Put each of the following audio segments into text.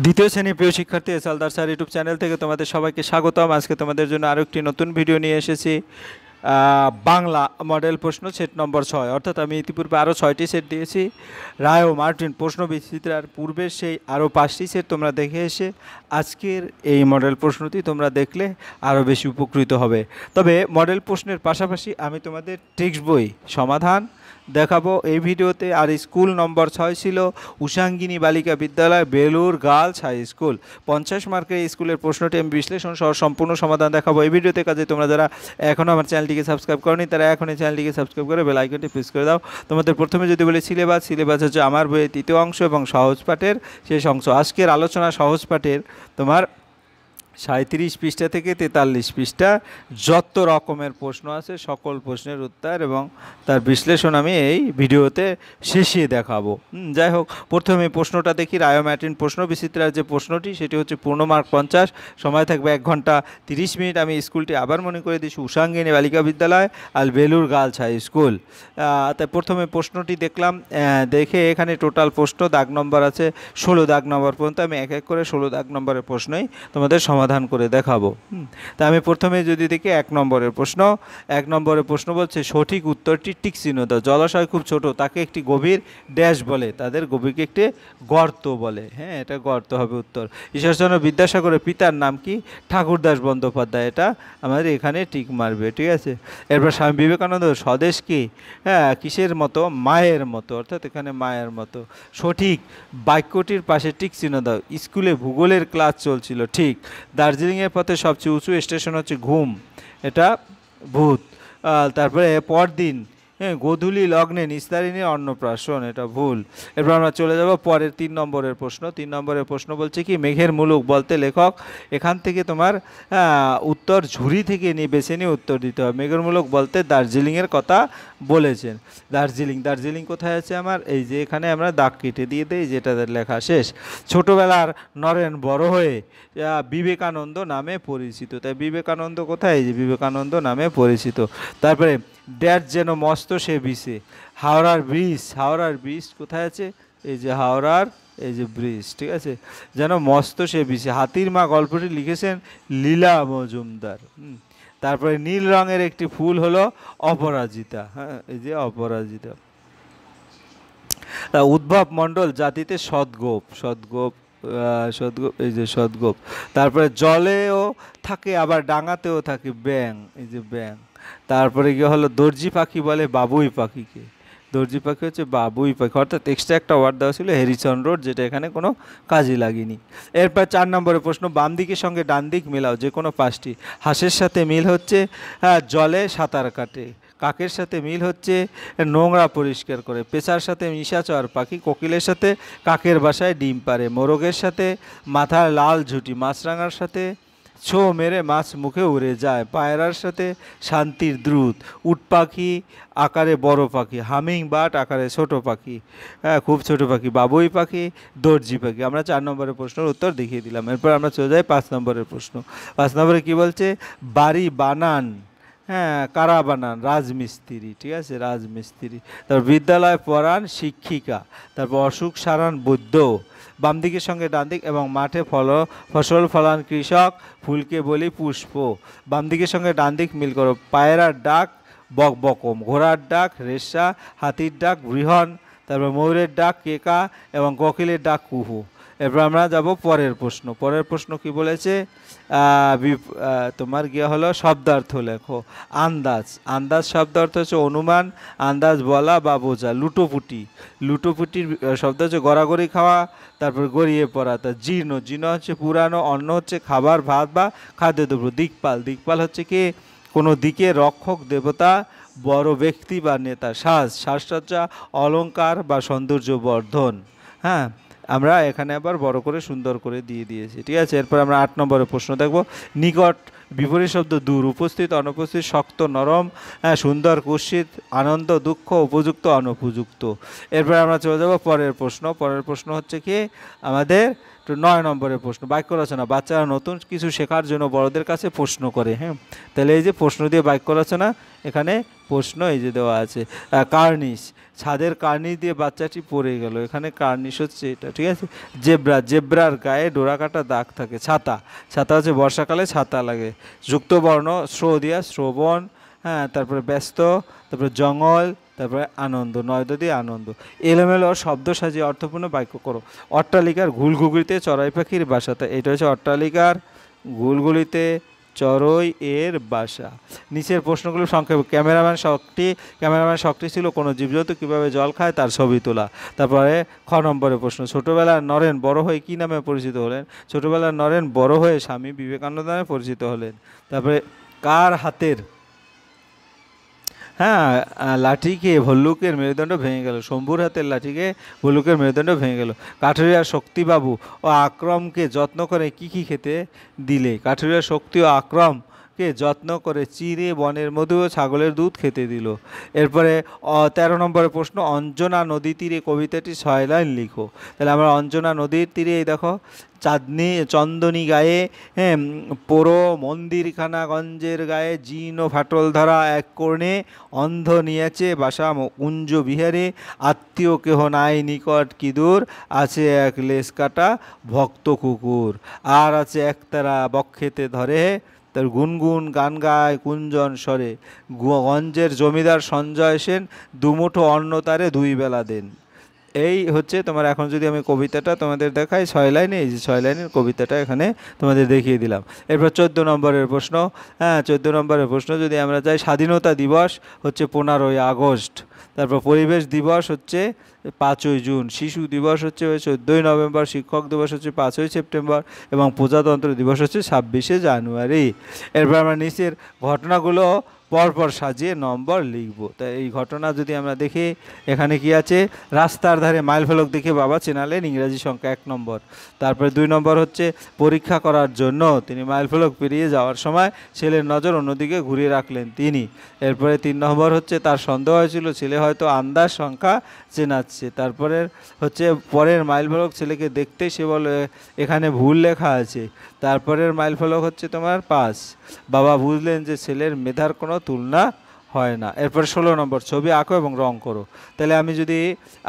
দ্বিতীয় শ্রেণীর প্রিয় শিক্ষার্থী এসএলদার স্যার ইউটিউব চ্যানেল থেকে তোমাদের সবাইকে স্বাগতম। আজকে তোমাদের জন্য আরও একটি নতুন ভিডিও নিয়ে এসেছি। বাংলা মডেল প্রশ্ন সেট নম্বর 6, অর্থাৎ আমি ইতিপূর্বে আরও 6টি সেট দিয়েছি। রায় ও মার্টিন প্রশ্ন বিচিত্রার পূর্বের সেই আরও 5টি সেট তোমরা দেখে এসে আজকের এই মডেল প্রশ্নটি তোমরা দেখলে আরও বেশি উপকৃত হবে। তবে মডেল প্রশ্নের পাশাপাশি আমি তোমাদের টেক্সট বই সমাধান দেখাবো এই ভিডিওতে। আর স্কুল নম্বর 6 ছিল উষাঙ্গিনী বালিকা বিদ্যালয়, বেলুর গার্লস হাই স্কুল। 50 মার্কের এই স্কুলের প্রশ্নটি আমি বিশ্লেষণ সহ সম্পূর্ণ সমাধান দেখাবো এই ভিডিওতে। কাজে তোমরা যারা এখনও আমার চ্যানেলটিকে সাবস্ক্রাইব করনি তারা এখনই চ্যানেলটিকে সাবস্ক্রাইব করে বেল আইকনটি প্রেস করে দাও। তোমাদের প্রথমে যদি বলি সিলেবাস হচ্ছে আমার বইয়ের তৃতীয় অংশ এবং সহজ পাঠের শেষ অংশ। আজকের আলোচনা সহজ পাঠের তোমার 37 পৃষ্ঠা থেকে 43 পৃষ্ঠা যত রকমের প্রশ্ন আছে সকল প্রশ্নের উত্তর এবং তার বিশ্লেষণ আমি এই ভিডিওতে শেষে দেখাবো। যাই হোক, প্রথমে প্রশ্নটা দেখি। রায় ও মার্টিন প্রশ্ন বিচিত্রার যে প্রশ্নটি সেটি হচ্ছে পূর্ণমার্ক 50, সময় থাকবে 1 ঘন্টা 30 মিনিট। আমি স্কুলটি আবার মনে করে দিচ্ছি, উষাঙ্গিনী বালিকা বিদ্যালয় আর বেলুর গার্লস হাই স্কুল। তাই প্রথমে প্রশ্নটি দেখলাম, দেখে এখানে টোটাল প্রশ্ন দাগ নম্বর আছে 16 দাগ নম্বর পর্যন্ত। আমি এক এক করে 16 দাগ নম্বরের প্রশ্নই তোমাদের সমাধান করে দেখাবো। তা আমি প্রথমে যদি দেখি 1 নম্বরের প্রশ্ন। 1 নম্বরের প্রশ্ন বলছে সঠিক উত্তরটি টিক চিহ্ন দাও। জলাশয় খুব ছোট, তাকে একটি গভীর ড্যাশ বলে, তাদের গভীরকে একটি গর্ত বলে। হ্যাঁ, এটা গর্ত হবে উত্তর। ঈশ্বরচন্দ্র বিদ্যাসাগরের পিতার নাম কি? ঠাকুরদাস বন্দ্যোপাধ্যায়। এটা আমাদের এখানে টিক মারবে, ঠিক আছে। এরপর স্বামী বিবেকানন্দ স্বদেশ কি? হ্যাঁ, কিসের মতো? মায়ের মতো, অর্থাৎ এখানে মায়ের মতো। সঠিক বাক্যটির পাশে টিক চিহ্ন দাও। স্কুলে ভূগোলের ক্লাস চলছিল, ঠিক। দার্জিলিংয়ের পথে সবচেয়ে উঁচু স্টেশন হচ্ছে ঘুম, এটা ভূত। তারপরে পরদিন, গোধূলি লগ্নে নিস্তারিণী অন্নপ্রাশন, এটা ভুল। এরপর আমরা চলে যাব পরের 3 নম্বরের প্রশ্ন। 3 নম্বরের প্রশ্ন বলছে কি? মেঘের মুলুক বলতে লেখক। এখান থেকে তোমার উত্তর ঝুড়ি থেকে নিয়ে বেছে নিয়ে উত্তর দিতে হবে। মেঘের মুলুক বলতে দার্জিলিংয়ের কথা বলেছেন। দার্জিলিং কোথায় আছে আমার? এই যে এখানে আমরা দাগ কেটে দিয়ে দিই, যেটা লেখা শেষ। ছোটোবেলার নরেন বড় হয়ে বিবেকানন্দ নামে পরিচিত। তাই বিবেকানন্দ কোথায়? এই যে বিবেকানন্দ নামে পরিচিত। তারপরে ড্যাশ যেন মস্ত সে বিষে। হাওড়ার ব্রিজ কোথায় আছে? এই যে হাওড়ার এই যে ব্রিজ, ঠিক আছে। যেন মস্ত সে বিষে। হাতির মা গল্পটি লিখেছেন লীলা মজুমদার। তারপরে নীল রঙের একটি ফুল হলো অপরাজিতা। হ্যাঁ, এই যে অপরাজিতা। উদ্ভব মণ্ডল জাতিতে সদ্গোপ, এই যে সদ্গোপ। তারপরে জলেও থাকে আবার ডাঙাতেও থাকে ব্যাং, এই যে ব্যাং। তারপরে গিয়ে হলো দর্জি পাখি বলে বাবুই পাখিকে। দর্জি পাখি হচ্ছে বাবুই পাখি, অর্থাৎ এক্সট্রা একটা ওয়ার্ড দেওয়া ছিল হ্যারিসন রোড, যেটা এখানে কোনো কাজে লাগেনি। এরপর 4 নম্বরের প্রশ্ন। বাম দিকের সঙ্গে ডান দিক মেলাও, যে কোনো 5টি। হাঁসের সাথে মিল হচ্ছে জলে সাঁতার কাটে। কাকের সাথে মিল হচ্ছে নোংরা পরিষ্কার করে। পেশার সাথে নিশাচর পাখি। কোকিলের সাথে কাকের বাসায় ডিম পারে। মোরগের সাথে মাথার লাল ঝুঁটি। মাছরাঙার সাথে ছো মেরে মাছ মুখে উড়ে যায়। পায়রার সাথে শান্তির দ্রুত। উট পাখি আকারে বড় পাখি। হামিং বার্ড আকারে ছোট পাখি, হ্যাঁ খুব ছোট পাখি। বাবুই পাখি, দর্জি পাখি। আমরা 4 নম্বরের প্রশ্নের উত্তর দেখিয়ে দিলাম। এরপর আমরা চলে যাই 5 নম্বরের প্রশ্ন। 5 নম্বরে কি বলছে? বাড়ি বানান, হ্যাঁ কারা বানান? রাজমিস্ত্রি, ঠিক আছে, রাজমিস্ত্রি। তারপর বিদ্যালয় পড়ান শিক্ষিকা। তারপর অসুখ সারান বৈদ্য। বাম দিকের সঙ্গে ডান দিক এবং মাঠে ফসল ফলান কৃষক। ফুলকে বলি পুষ্প। বাম দিকের সঙ্গে ডান দিক মিল করো। পায়রার ডাক বকবকম। ঘোড়ার ডাক রেশা। হাতির ডাক বৃহন। তারপর ময়ূরের ডাক কেকা এবং কোকিলের ডাক কুহু। এরপর আমরা যাব পরের প্রশ্ন। পরের প্রশ্ন কি বলেছে? তোমার গিয়ে হলো শব্দার্থ লেখো। আন্দাজ শব্দ অর্থ হচ্ছে অনুমান, আন্দাজ বলা বা বোঝা। লুটোপুটির শব্দ হচ্ছে গড়াগড়ি খাওয়া, তারপর গড়িয়ে পড়া। তা জীর্ণ হচ্ছে পুরানো, অন্ন হচ্ছে খাবার ভাত বা খাদ্যদ্রব্য। দিকপাল হচ্ছে কি? কোনো দিকে রক্ষক দেবতা, বড় ব্যক্তি বা নেতা। সাজসজ্জা অলঙ্কার বা সৌন্দর্য বর্ধন। হ্যাঁ, আমরা এখানে আবার বড় করে সুন্দর করে দিয়ে দিয়েছি, ঠিক আছে। এরপর আমরা 8 নম্বরের প্রশ্ন দেখব। নিকট বিপরীত শব্দ দূর, উপস্থিত অনুপস্থিত, শক্ত নরম, সুন্দর কুৎসিত, আনন্দ দুঃখ, উপযুক্ত অনুপযুক্ত। এরপর আমরা চলে যাব পরের প্রশ্ন। পরের প্রশ্ন হচ্ছে কি আমাদের তো 9 নম্বরের প্রশ্ন, বাক্য রচনা। বাচ্চারা নতুন কিছু শেখার জন্য বড়দের কাছে প্রশ্ন করে। হ্যাঁ, তাহলে এই যে প্রশ্ন দিয়ে বাক্য রচনা, এখানে প্রশ্ন এই যে দেওয়া আছে। কার্নিশ, ছাদের কার্নিশ দিয়ে বাচ্চাটি পড়ে গেল, এখানে কার্নিশ হচ্ছে এটা, ঠিক আছে। জেব্রা, জেব্রার গায়ে ডোরাকাটা দাগ থাকে। ছাতা, ছাতা হচ্ছে বর্ষাকালে ছাতা লাগে। যুক্ত বর্ণ, শ্রোদিয়া শ্রবণ, হ্যাঁ, তারপরে ব্যস্ত, তারপরে জঙ্গল, তারপরে আনন্দ, নয়দ দিয়ে আনন্দ। এলোমেলো শব্দ সাজিয়ে অর্থপূর্ণ বাক্য করো। অট্টালিকার ঘুলঘুগলিতে চড়াই পাখির বাসা, তা এটা হচ্ছে অট্টালিকার ঘুলঘুলিতে চড়ই এর বাসা। নিচের প্রশ্নগুলো সংক্ষেপে। ক্যামেরাম্যান শখটি ছিল কোনো জীবজন্তু কীভাবে জল খায় তার ছবি তোলা। তারপরে খ নম্বরের প্রশ্ন, ছোটোবেলার নরেন বড় হয়ে কী নামে পরিচিত হলেন? ছোটোবেলার নরেন বড় হয়ে স্বামী বিবেকানন্দ নামে পরিচিত হলেন। তারপরে কার হাতের লাঠিকে ভল্লুকের মেরুদণ্ড ভেঙে গেল? শম্ভুর হাতের লাঠিকে ভল্লুকের মেরুদণ্ড ভেঙে গেল। কাঠুরিয়ার শক্তিবাবু ও আক্রমকে যত্ন করে কি কি খেতে দিলে? কাঠুরিয়ার শক্তি ও আক্রমকে যত্ন করে চিড়ে, বনের মধু ও ছাগলের দুধ খেতে দিল। এরপরে 13 নম্বরের প্রশ্ন, অঞ্জনা নদী তীরে কবিতাটি 6 লাইন লিখো। তাহলে আমরা অঞ্জনা নদীর তীরে এই দেখো চন্দনী গায়ে, হ্যাঁ, পোড়ো মন্দিরখানা গঞ্জের গায়ে জীর্ণ ফাটল ধরা এক কোণে অন্ধ নিয়েছে বাসা কুঞ্জ বিহারে, আত্মীয় কেহ নাই নিকট কি দূর, আছে এক লেস কাটা ভক্ত কুকুর, আর আছে একতারা বক্ষেতে ধরে, তার গুনগুন গান গায় কুঞ্জন স্বরে, গঞ্জের জমিদার সঞ্জয় সেন দুমুঠো অন্ন তারে 2 বেলা দেন। এই হচ্ছে তোমার, এখন যদি আমি কবিতাটা তোমাদের দেখাই 6 লাইনে, এই যে 6 লাইনের কবিতাটা এখানে তোমাদের দেখিয়ে দিলাম। এরপর 14 নম্বরের প্রশ্ন, 14 নম্বরের প্রশ্ন যদি আমরা যাই, স্বাধীনতা দিবস হচ্ছে 15ই আগস্ট, তারপর পরিবেশ দিবস হচ্ছে 5ই জুন, শিশু দিবস হচ্ছে 14ই নভেম্বর, শিক্ষক দিবস হচ্ছে 5ই সেপ্টেম্বর এবং প্রজাতন্ত্র দিবস হচ্ছে 26শে জানুয়ারি। এরপর আমরা নিচের ঘটনাগুলো পরপর সাজিয়ে নম্বর লিখব। তাই এই ঘটনা যদি আমরা দেখি, এখানে কি আছে, রাস্তার ধারে মাইল ফলক দেখে বাবা চেনালেন ইংরাজি সংখ্যা 1 নম্বর। তারপরে 2 নম্বর হচ্ছে পরীক্ষা করার জন্য তিনি মাইল ফলক পেরিয়ে যাওয়ার সময় ছেলের নজর অন্যদিকে ঘুরিয়ে রাখলেন তিনি। এরপরে 3 নম্বর হচ্ছে তার সন্দেহ হয়েছিল ছেলে হয়তো আন্দাজ সংখ্যা চেনাচ্ছে। তারপরে হচ্ছে পরের মাইল ফলক ছেলেকে দেখতেই সে বলে এখানে ভুল লেখা আছে। তারপরের মাইল ফলক হচ্ছে তোমার 5, বাবা বুঝলেন যে ছেলের মেধার কোনো তুলনা হয় না। এরপরে 16 নম্বর, ছবি আঁকো এবং রং করো। তাহলে আমি যদি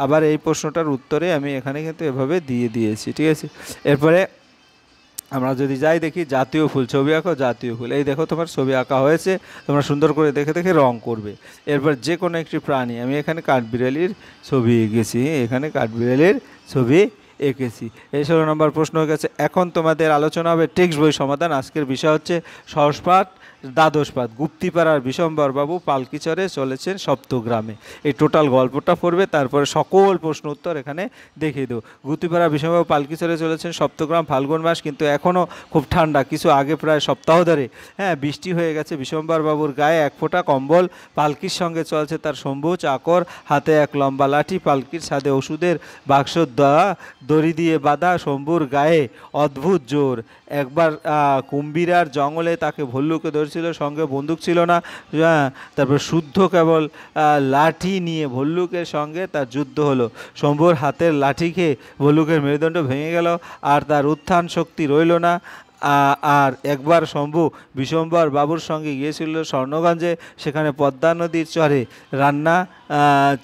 আবার এই প্রশ্নটার উত্তরে আমি এখানে কিন্তু এভাবে দিয়ে দিয়েছি, ঠিক আছে। এরপরে আমরা যদি যাই দেখি জাতীয় ফুল, ছবি আঁকো জাতীয় ফুল। এই দেখো তোমার ছবি আঁকা হয়েছে, তোমরা সুন্দর করে দেখে দেখে রং করবে। এরপর যে কোনো একটি প্রাণী, আমি এখানে কাঠবিড়ালির ছবি এঁকেছি, এখানে কাঠবিড়ালির ছবি এঁকেছি। এই 16 নম্বর প্রশ্ন হয়ে গেছে। এখন তোমাদের আলোচনা হবে টেক্সট বই সমাধান। আজকের বিষয় হচ্ছে সহজপাঠ দ্বাদশপাঠ। গুপ্তিপাড়ার বিশম্বর বাবু পালকি চড়ে চলেছেন সপ্তগ্রামে, এই টোটাল গল্পটা পড়বে, তারপরে সকল প্রশ্ন উত্তর এখানে দেখিয়ে দেবো। গুপ্তিপাড়ার বিশম্বর বাবু পালকি চড়ে চলেছেন সপ্তগ্রাম, ফাল্গুন মাস কিন্তু এখনও খুব ঠান্ডা, কিছু আগে প্রায় সপ্তাহ ধরে বৃষ্টি হয়ে গেছে। বিশম্বর বাবুর গায়ে 1 ফোঁটা কম্বল, পালকির সঙ্গে চলছে তার শম্ভু চাকর, হাতে এক লম্বা লাঠি, পালকির ছাদে ওষুধের বাক্স দড়ি দিয়ে বাঁধা, শম্ভুর গায়ে অদ্ভুত জোর। একবার কুম্ভীরার জঙ্গলে তাকে ভল্লুকে ধরেছিল, সঙ্গে বন্দুক ছিল না, তারপর শুদ্ধ কেবল লাঠি নিয়ে ভল্লুকের সঙ্গে তার যুদ্ধ হলো। শম্ভুর হাতের লাঠি খেয়ে ভল্লুকের মেরুদণ্ড ভেঙে গেল, আর তার উত্থান শক্তি রইল না। আর একবার শম্ভু বিশম্বর বাবুর সঙ্গে গিয়েছিল স্বর্ণগঞ্জে, সেখানে পদ্মা নদীর চরে রান্না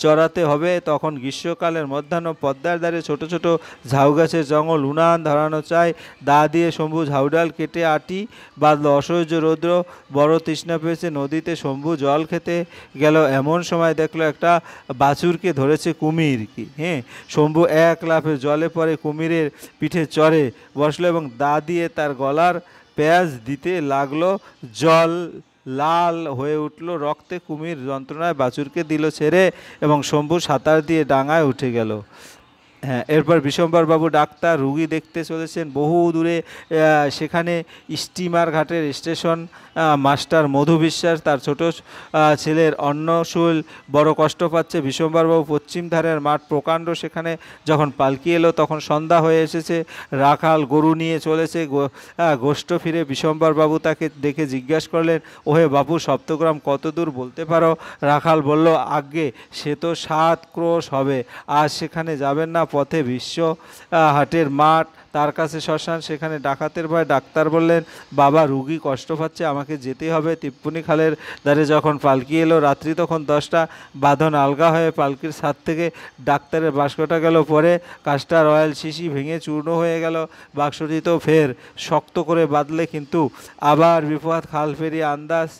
চড়াতে হবে। তখন গ্রীষ্মকালের মধ্যাহ্ন, পদ্মার ধারে ছোট ছোট ঝাউ গাছের জঙ্গল উনান ধরানো চাই। দা দিয়ে শম্ভু ঝাউডাল কেটে আটি বাঁধল। অসহ্য রৌদ্র, বড় তৃষ্ণা পেয়েছে, নদীতে শম্ভু জল খেতে গেল। এমন সময় দেখলো একটা বাছুরকে ধরেছে কুমির। শম্ভু এক লাফে জলে পড়ে কুমিরের পিঠে চড়ে বসলো এবং দা দিয়ে তার গলার পেঁয়াজ দিতে লাগলো। জল লাল হয়ে উঠল রক্তে, কুমির যন্ত্রণায় বাছুরকে দিল ছেড়ে এবং শম্ভু সাঁতার দিয়ে ডাঙায় উঠে গেল। এরপর বিশম্বর বাবু ডাক্তার রুগী দেখতে চলেছেন বহু দূরে। সেখানে স্টিমার ঘাটের স্টেশন মাস্টার মধু বিশ্বাস তার ছোট ছেলের অন্নশূল বড় কষ্ট পাচ্ছে। বিশম্বর বাবু পশ্চিম ধারের মাঠ প্রকাণ্ড, সেখানে যখন পালকি এলো তখন সন্ধ্যা হয়ে এসেছে। রাখাল গরু নিয়ে চলেছে গোষ্ঠ ফিরে। বিশম্বর বাবু তাকে দেখে জিজ্ঞাসা করলেন, ওহে বাবু, সপ্তগ্রাম কত দূর বলতে পারো? রাখাল বলল, আজ্ঞে সে তো 7 ক্রোশ হবে, আজ সেখানে যাবেন না, পথে বিশ্ব হাটের মাঠ, তার কাছে শ্মশান, সেখানে ডাকাতের ভয়। ডাক্তার বললেন, বাবা রুগী কষ্ট পাচ্ছে, আমাকে যেতে হবে। তিপ্পুনি খালের ধারে যখন পালকি এলো, রাত্রি তখন 10টা, বাঁধন আলগা হয়ে পালকির ছাদ থেকে ডাক্তারের বাক্সটা গেল পরে, কাজটা রয়্যাল শিশি ভেঙে চূর্ণ হয়ে গেল। বাক্সটি তো ফের শক্ত করে বাঁধলে, কিন্তু আবার বিপদ। খাল পেরিয়ে আন্দাজ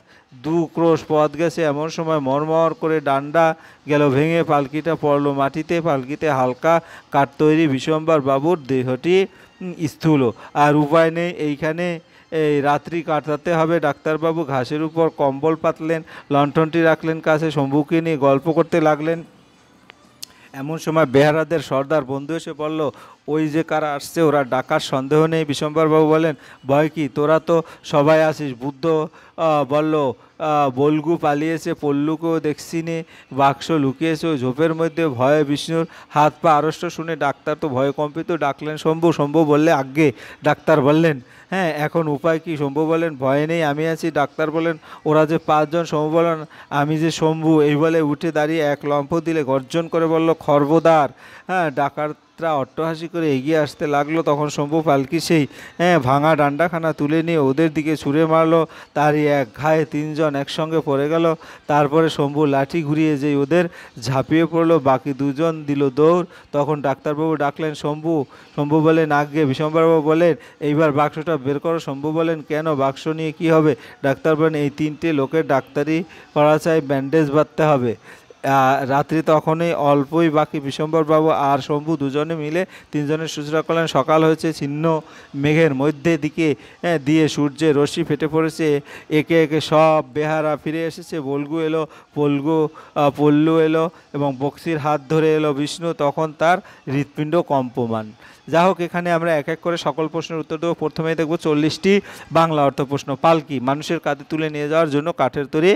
2 ক্রোশ পথ গেছে, এমন সময় মরমর করে ডান্ডা গেল ভেঙে, পালকিটা পড়লো মাটিতে। পালকিতে হালকা কাঠ তৈরি বিশ্বম্বর বাবুর দেহটি স্থূল, আর উপায় নেই, এইখানে এই রাত্রি কাটাতে হবে। ডাক্তারবাবু ঘাসের উপর কম্বল পাতলেন, লণ্ঠনটি রাখলেন কাছে, শম্ভুকে নিয়ে গল্প করতে লাগলেন। এমন সময় বেহারাদের সর্দার বন্ধু এসে বলল, ওই যে কারা আসছে, ওরা ডাকার সন্দেহ নেই। বিশ্বম্বরবাবু বলেন, ভয় কি, তোরা তো সবাই আসিস। বুদ্ধ বলল, বলগু পালিয়েছে, পল্লুকেও দেখছি নে, বাক্স লুকিয়েছে ওই ঝোপের মধ্যে। ভয়ে বিষ্ণুর হাত পা আড়ষ্ট শুনে ডাক্তার তো ভয়ে কম্পিত, ডাকলেন শম্ভু। শম্ভু বললে, আজ্ঞে। ডাক্তার বললেন, হ্যাঁ, এখন উপায় কি? শম্ভু বলেন, ভয় নেই, আমি আছি। ডাক্তার বলেন, ওরা যে 5 জন। শম্ভু বলেন, আমি যে শম্ভু। এই বলে উঠে দাঁড়িয়ে এক লম্ফ দিলে, গর্জন করে বলল, খর্বদার। হ্যাঁ, ডাকাতরা অট্টহাসি করে এগিয়ে আসতে লাগলো। তখন শম্ভু পালকি সেই ভাঙা ডান্ডাখানা তুলে নিয়ে ওদের দিকে ছুঁড়ে মারলো। তারই এক ঘায়ে 3 জন একসঙ্গে পড়ে গেল। তারপরে শম্ভু লাঠি ঘুরিয়ে যেই ওদের ঝাঁপিয়ে পড়লো, বাকি 2 জন দিল দৌড়। তখন ডাক্তারবাবু ডাকলেন, শম্ভু। শম্ভু বলেন, আজ্ঞে। বিশ্বম্বরবাবু বলেন, এইবার বাক্সটা বের করো। শম্ভু বলেন, কেন, বাক্স নিয়ে কি হবে? ডাক্তার বলেন, এই 3টে লোকের ডাক্তারি করা চাই, ব্যান্ডেজ বাঁধতে হবে। রাত্রি তখনই অল্পই বাকি। বিশ্বম্বরবাবু আর শম্ভু দুজনে মিলে 3 জনের শুশ্রূষা করলেন। সকাল হয়েছে, ছিন্ন মেঘের মধ্যে দিকে দিয়ে সূর্যের রশ্মি ফেটে পড়েছে। একে একে সব বেহারা ফিরে এসেছে। বলগু এলো, পল্লু এলো এবং বক্সির হাত ধরে এলো বিষ্ণু। তখন তার হৃৎপিণ্ড কম্পমান। যা হোক, এখানে আমরা এক এক করে সকল প্রশ্নের উত্তর দেবো। প্রথমেই দেখব 40টি বাংলা অর্থ প্রশ্ন। পালকি, মানুষের কাঁধে তুলে নিয়ে যাওয়ার জন্য কাঠের তৈরি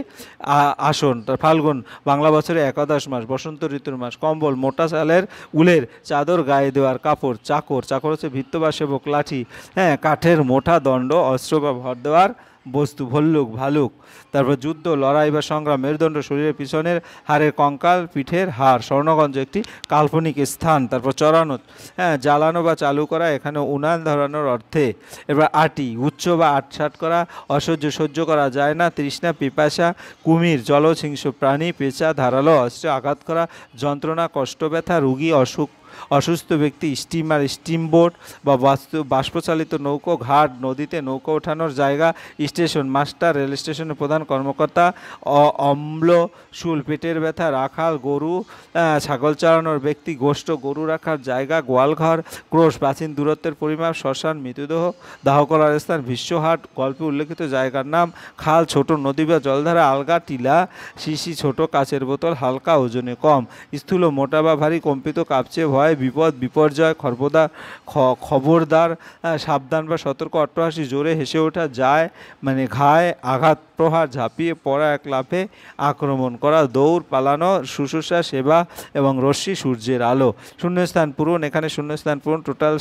আসন। ফাল্গুন, বাংলা বছরে একাদশ মাস, বসন্ত ঋতুর মাস। কম্বল, মোটা চালের উলের চাদর গায়ে দেওয়ার কাপড়। চাকর, চাকর হচ্ছে ভৃত্য বা সেবক। লাঠি, হ্যাঁ, কাঠের মোটা দণ্ড, অস্ত্র বা ভর দেওয়ার বস্তু। ভল্লুক, ভালুক। তারপর যুদ্ধ, লড়াই বা সংগ্রাম। মেরুদণ্ড, শরীরের পিছনের হাড়ের কঙ্কাল, পিঠের হাড়। স্বর্ণগঞ্জ, একটি কাল্পনিক স্থান। তারপর চড়ানো, হ্যাঁ, জ্বালানো বা চালু করা, এখানে উনান ধরানোর অর্থে। এবার আটি, উচ্চ বা আটসাট করা, অসহ্য, সহ্য করা যায় না। তৃষ্ণা, পিপাসা। কুমির, জলজ হিংস্র প্রাণী। পেঁচা, ধারালো অস্ত্রে আঘাত করা। যন্ত্রণা, কষ্ট, ব্যথা। রুগী, অসুস্থ ব্যক্তি। স্টিমার, স্টিমবোট বা বাষ্পচালিত নৌকো। ঘাট, নদীতে নৌকো ওঠানোর জায়গা। স্টেশন, মাস্টার, রেল স্টেশনের প্রধান কর্মকর্তা। অম্ল শুল, পেটের ব্যথা। রাখাল, গরু ছাগল চালানোর ব্যক্তি। গোষ্ঠ, গরু রাখার জায়গা। গোয়ালঘর। ক্রোশ, প্রাচীন দূরত্বের পরিমাপ। শ্মশান, মৃতদেহ দাহ করার স্থান। বিশ্বহাট, গল্পে উল্লেখিত জায়গার নাম। খাল, ছোট নদী বা জলধারা। আলগা, টিলা। শিশি, ছোট কাচের বোতল, হালকা, ওজনে কম। স্থূল, মোটা বা ভারী। কম্পিত, কাঁপছে। ভয়, বিপদ, বিপর্যয়। খবরদার, সাবধান বা সতর্ক। অট্টহাসি, জোরে হেসে ওঠা। যায় মানে ঘায়, আঘাত, প্রহার। ঝাঁপিয়ে পড়া, এক লাফে আক্রমণ করা। দৌড়, পালানো। শুশ্রূষা, সেবা এবং রশ্মি, সূর্যের আলো। শূন্যস্থান পূরণ, এখানে শূন্যস্থান পূরণ টোটাল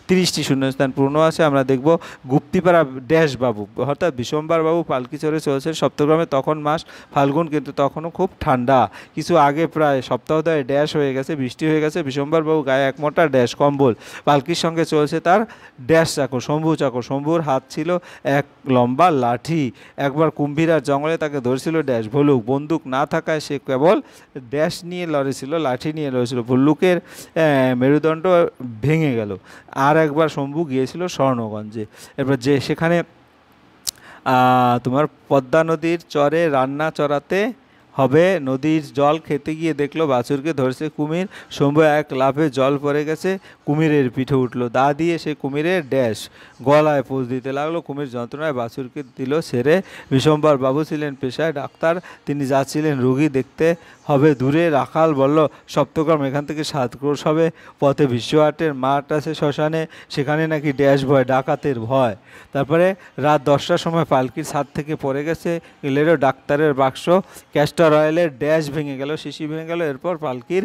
30টি শূন্যস্থান পূর্ণ আছে। আমরা দেখব গুপ্তিপাড়া ড্যাশ বাবু, অর্থাৎ বিশ্বম্বর বাবু পালকি চড়ে চলছেন সপ্তগ্রামে। তখন মাস ফাল্গুন, কিন্তু তখনও খুব ঠান্ডা। কিছু আগে প্রায় সপ্তাহদয় ড্যাশ হয়ে গেছে, বৃষ্টি হয়ে গেছে। বিশ্বম্বর বাবু গায়ে এক মোটা ড্যাশ কম্বল। পালকির সঙ্গে চলছে তার ড্যাশ চাকর, শম্ভু চাকর। শম্ভুর হাত ছিল এক লম্বা লাঠি। একবার কুম্ভীরার জঙ্গলে তাকে ধরছিল ড্যাশ ভল্লুক। বন্দুক না থাকায় সে কেবল ড্যাশ নিয়ে লড়েছিল, লাঠি নিয়ে লড়েছিল। ভল্লুকের মেরুদণ্ড ভেঙে গেল। আর একবার শম্ভু গিয়েছিল স্বর্ণগঞ্জে। এরপর যে সেখানে তোমার পদ্মা নদীর চরে রান্না চড়াতে হবে। নদীর জল খেতে গিয়ে দেখলো বাছুরকে ধরছে কুমির। শম্ভু এক লাফে জল পড়ে গেছে, কুমিরের পিঠে উঠলো। দা দিয়ে সে কুমিরের ড্যাশ গলায় পোঁচ দিতে লাগলো। কুমির যন্ত্রণায় বাছুরকে দিল ছেড়ে। বিশ্বম্বর বাবু ছিলেন পেশায় ডাক্তার, তিনি যাচ্ছিলেন রুগী দেখতে হবে দূরে। রাখাল বলল, সপ্তগ্রাম এখান থেকে 7 ক্রোশ হবে। পথে বিশ্বহাটের মাঠ আছে শ্মশানে, সেখানে নাকি ড্যাশ ভয়, ডাকাতের ভয়। তারপরে রাত 10টার সময় পালকির ছাদ থেকে পড়ে গেছে এলেরও ডাক্তারের বাক্স। ক্যাস্টর অয়েলের ড্যাশ ভেঙে গেল, শিশি ভেঙে গেল। এরপর পালকির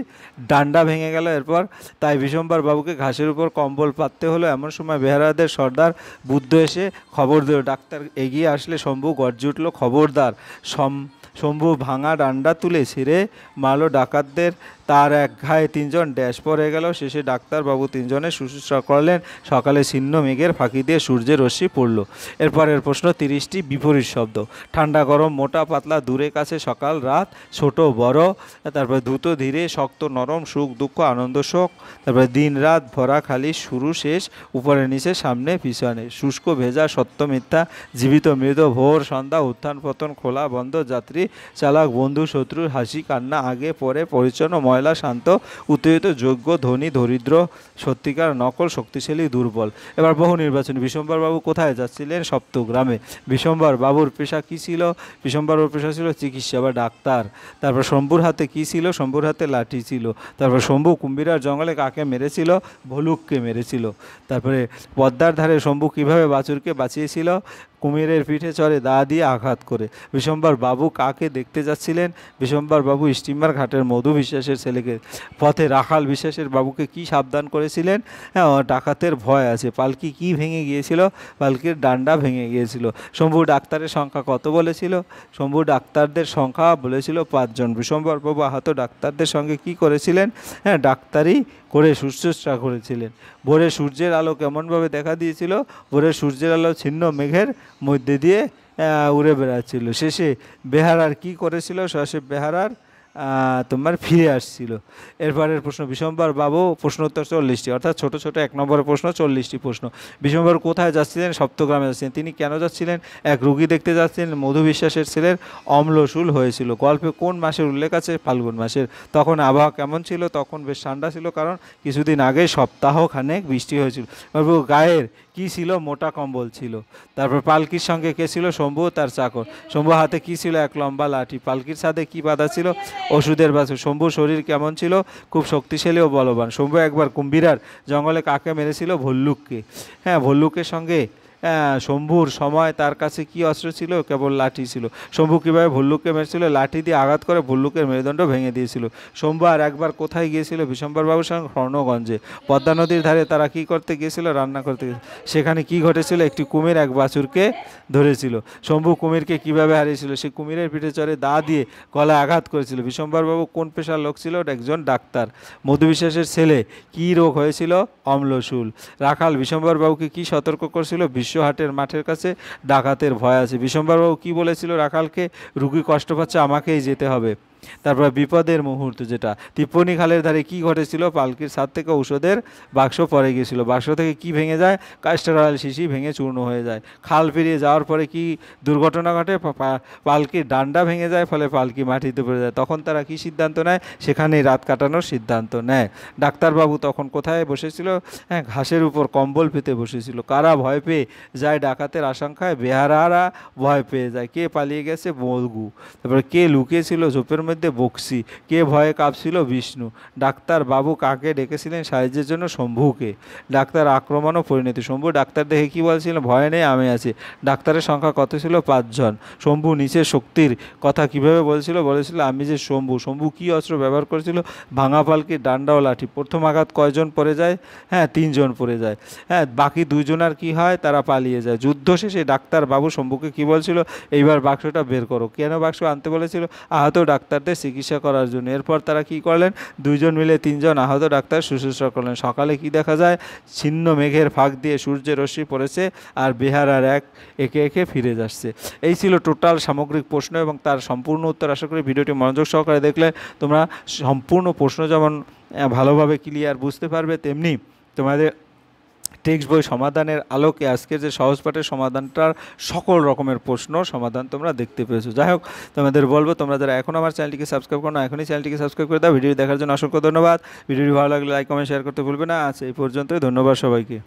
ডান্ডা ভেঙে গেল। এরপর তাই বিশ্বম্বর বাবুকে ঘাসের উপর কম্বল পাততে হলো। এমন সময় বেহারাদের সর্দার বুদ্ধ এসে খবর দিল। ডাক্তার এগিয়ে আসলে শম্ভু গর্জে উঠল, খবরদার। শম্ভু ভাঙা ডান্ডা তুলে ছিঁড়ে মারল ডাকাতদের তার এক ঘায়ে তিনজন ড্যাশ পড়ে গেল, শেষে ডাক্তারবাবু তিনজনের শুশ্রূষা করলেন। সকালে ছিন্ন মেঘের ফাঁকি দিয়ে সূর্যের রশ্মি পড়ল। এরপরের প্রশ্ন 30টি বিপরীত শব্দ। ঠান্ডা গরম, মোটা পাতলা, দূরে কাছে, সকাল রাত, ছোট বড়, তারপরে দ্রুত ধীরে, শক্ত নরম, সুখ দুঃখ, আনন্দ শোক, তারপরে দিন রাত, ভরা খালি, শুরু শেষ, উপরে নিচে, সামনে পিছনে, শুষ্ক ভেজা, সত্য মিথ্যা, জীবিত মৃত, ভোর সন্ধ্যা, উত্থান পতন, খোলা বন্ধ, যাত্রী চালাক, বন্ধু শত্রু, হাসি কান্না, আগে পরে, পরিচ্ছন্ন ময়লা, শান্ত উত্তেজিত, যোগ্য ধনী দরিদ্র, সত্যিকার নকল, শক্তিশালী দুর্বল। এবার বহু নির্বাচনী। বিশম্বরবাবু কোথায় যাচ্ছিলেন? সপ্তগ্রামে। বিশম্বরবাবুর পেশা কী ছিল? বিশম্বরবাবুর পেশা ছিল চিকিৎসা বা ডাক্তার। তারপর শম্ভুর হাতে কী ছিল? শম্ভুর হাতে লাঠি ছিল। তারপর শম্ভু কুম্ভীরার জঙ্গলে কাকে মেরেছিল? ভলুককে মেরেছিল। তারপরে পদ্মার ধারে শম্ভু কীভাবে বাছুরকে বাঁচিয়েছিল? কুমিরের পিঠে চড়ে দা দিয়ে আঘাত করে। বিশম্বর বাবু কাকে দেখতে যাচ্ছিলেন? বিশম্বর বাবু স্টিমার ঘাটের মধু বিশ্বাসের ছেলেকে। পথে রাখাল বিশ্বাসের বাবুকে কি সাবধান করেছিলেন? হ্যাঁ, ডাকাতের ভয় আছে। পালকি কি ভেঙে গিয়েছিল? পালকির ডান্ডা ভেঙে গিয়েছিল। শম্ভু ডাক্তারের সংখ্যা কত বলেছিল? শম্ভু ডাক্তারদের সংখ্যা বলেছিল 5 জন। বিশম্বর বাবু আহত ডাক্তারদের সঙ্গে কি করেছিলেন? হ্যাঁ, ডাক্তারি করে শুশ্রূষা করেছিলেন। ভোরে সূর্যের আলো কেমনভাবে দেখা দিয়েছিল? ভোরে সূর্যের আলো ছিন্ন মেঘের মধ্যে দিয়ে উড়ে বেড়াচ্ছিল। শেষে বেহারার কি করেছিল? শেষে বেহারার তোমার ফিরে আসছিল। এরপরের প্রশ্ন। বিশম্বর বাবু প্রশ্ন উত্তর 40টি, অর্থাৎ ছোট ছোট 1 নম্বরের প্রশ্ন 40টি প্রশ্ন। বিশম্বর কোথায় যাচ্ছিলেন? সপ্তগ্রামে যাচ্ছিলেন। তিনি কেন যাচ্ছিলেন? এক রুগী দেখতে যাচ্ছিলেন। মধু বিশ্বাসের ছেলের অম্লশূল হয়েছিল। গল্পে কোন মাসের উল্লেখ আছে? ফাল্গুন মাসের। তখন আবহাওয়া কেমন ছিল? তখন বেশ ঠান্ডা ছিল, কারণ কিছুদিন আগে সপ্তাহখানেক বৃষ্টি হয়েছিল। গায়ের কি ছিল? মোটা কম্বল ছিল। তারপর পালকির সঙ্গে কে ছিল? শম্ভু তার চাকর। শম্ভু হাতে কি ছিল? এক লম্বা লাঠি। পালকির ছাদে কি বাঁধা ছিল? ওষুধের বাছুর। শম্ভুর শরীর কেমন ছিল? খুব শক্তিশালী ও বলবান। শম্ভু একবার কুম্ভীরার জঙ্গলে কাকে মেরেছিল? ভল্লুককে। হ্যাঁ, ভল্লুকের সঙ্গে শম্ভুর সময় তার কাছে কি অস্ত্র ছিল? কেবল লাঠি ছিল। শম্ভু কীভাবে ভল্লুককে মেরেছিল? লাঠি দিয়ে আঘাত করে ভল্লুকের মেরুদণ্ড ভেঙে দিয়েছিল। শম্ভু আর একবার কোথায় গিয়েছিল? বিশম্বরবাবুর সঙ্গে স্বর্ণগঞ্জে। পদ্মা নদীর ধারে তারা কি করতে গিয়েছিল? রান্না করতে গিয়েছিল। সেখানে কি ঘটেছিল? একটি কুমির এক বাছুরকে ধরেছিল। শম্ভু কুমিরকে কিভাবে হারিয়েছিল? সে কুমিরের পিঠে চড়ে দা দিয়ে গলায় আঘাত করেছিল। বিশম্বরবাবু কোন পেশার লোক ছিল? একজন ডাক্তার। মধু বিশ্বাসের ছেলে কি রোগ হয়েছিল? অম্লশূল। রাখাল বিশম্বরবাবুকে কি সতর্ক করেছিল? বিশ্বহাটের মাঠের কাছে ডাকাতের ভয় আছে। বিশম্বরবাবু কি বলেছিল রাখালকে? রুগী কষ্ট পাচ্ছে, আমাকেই যেতে হবে। তারপর বিপদের মুহূর্ত, যেটা তিপ্পনি খালের ধারে কি ঘটেছিল? পালকির ছাদ থেকে ঔষধের বাক্স পড়ে গিয়েছিল। বাক্স থেকে কি ভেঙে যায়? কাস্টর অয়েল শিশি ভেঙে চূর্ণ হয়ে যায়। খাল পেরিয়ে যাওয়ার পরে কি দুর্ঘটনা ঘটে? পালকির ডান্ডা ভেঙে যায়, ফলে পালকি মাটিতে পড়ে যায়। তখন তারা কি সিদ্ধান্ত নেয়? সেখানেই রাত কাটানোর সিদ্ধান্ত নেয়। ডাক্তারবাবু তখন কোথায় বসেছিল? হ্যাঁ, ঘাসের উপর কম্বল পেতে বসেছিল। কারা ভয় পেয়ে যায় ডাকাতের আশঙ্কায়? বেহারারা ভয় পেয়ে যায়। কে পালিয়ে গেছে? বলগু। তারপরে কে লুকিয়েছিল ঝোপের মধ্যে? বক্সি। কে ভয়ে কাঁপছিল? বিষ্ণু। ডাক্তার বাবু কাকে ডেকেছিলেন সাহায্যের জন্য? শম্ভুকে। ডাক্তার আক্রমণ ও পরিণতি। শম্ভু ডাক্তার দেখে কি বলছিলেন? ভয় নেই, আমি আছি। ডাক্তারের সংখ্যা কত ছিল? 5 জন। শম্ভু নিচের শক্তির কথা কিভাবে বলেছিল? বলেছিল আমি যে শম্ভু। শম্ভু কি অস্ত্র ব্যবহার করেছিল? ভাঙা পালকি, ডান্ডা ও লাঠি। প্রথম আঘাত কয়জন পড়ে যায়? হ্যাঁ, 3 জন পড়ে যায়। হ্যাঁ, বাকি 2 জনের কি হয়? তারা পালিয়ে যায়। যুদ্ধ শেষে ডাক্তার বাবু শম্ভুকে কি বলছিল? এইবার বাক্সটা বের করো। কেন বাক্স আনতে বলেছিল? আহত ডাক্তারদের চিকিৎসা করার জন্য। এরপর তারা কি করলেন? 2 জন মিলে 3 জন আহত ডাক্তার শুশ্রূষা করলেন। সকালে কি দেখা যায়? ছিন্ন মেঘের ফাঁক দিয়ে সূর্যের রশ্মি পড়েছে, আর বেহারার একে একে ফিরে যাচ্ছে। এই ছিল টোটাল সামগ্রিক প্রশ্ন এবং তার সম্পূর্ণ উত্তর। আশা করি ভিডিওটি মনোযোগ সহকারে দেখলে তোমরা সম্পূর্ণ প্রশ্ন যেমন ভালোভাবে ক্লিয়ার বুঝতে পারবে, তেমনি তোমাদের টেক্সট বই সমাধানের আলোকে আজকের যে সহজ পাঠের সমাধানটার সকল রকমের প্রশ্ন সমাধান তোমরা দেখতে পেয়েছো। যাই হোক, তোমাদের বলবো তোমরা যারা এখন আমার চ্যানেলটিকে সাবস্ক্রাইব করো না, এখনই চ্যানেলটিকে সাবস্ক্রাইব করে দাও। ভিডিও দেখার জন্য অসংখ্য ধন্যবাদ। ভিডিওটি ভালো লাগলে লাইক কমেন্ট শেয়ার করতে ভুলবে না। আজ এই পর্যন্তই। ধন্যবাদ সবাইকে।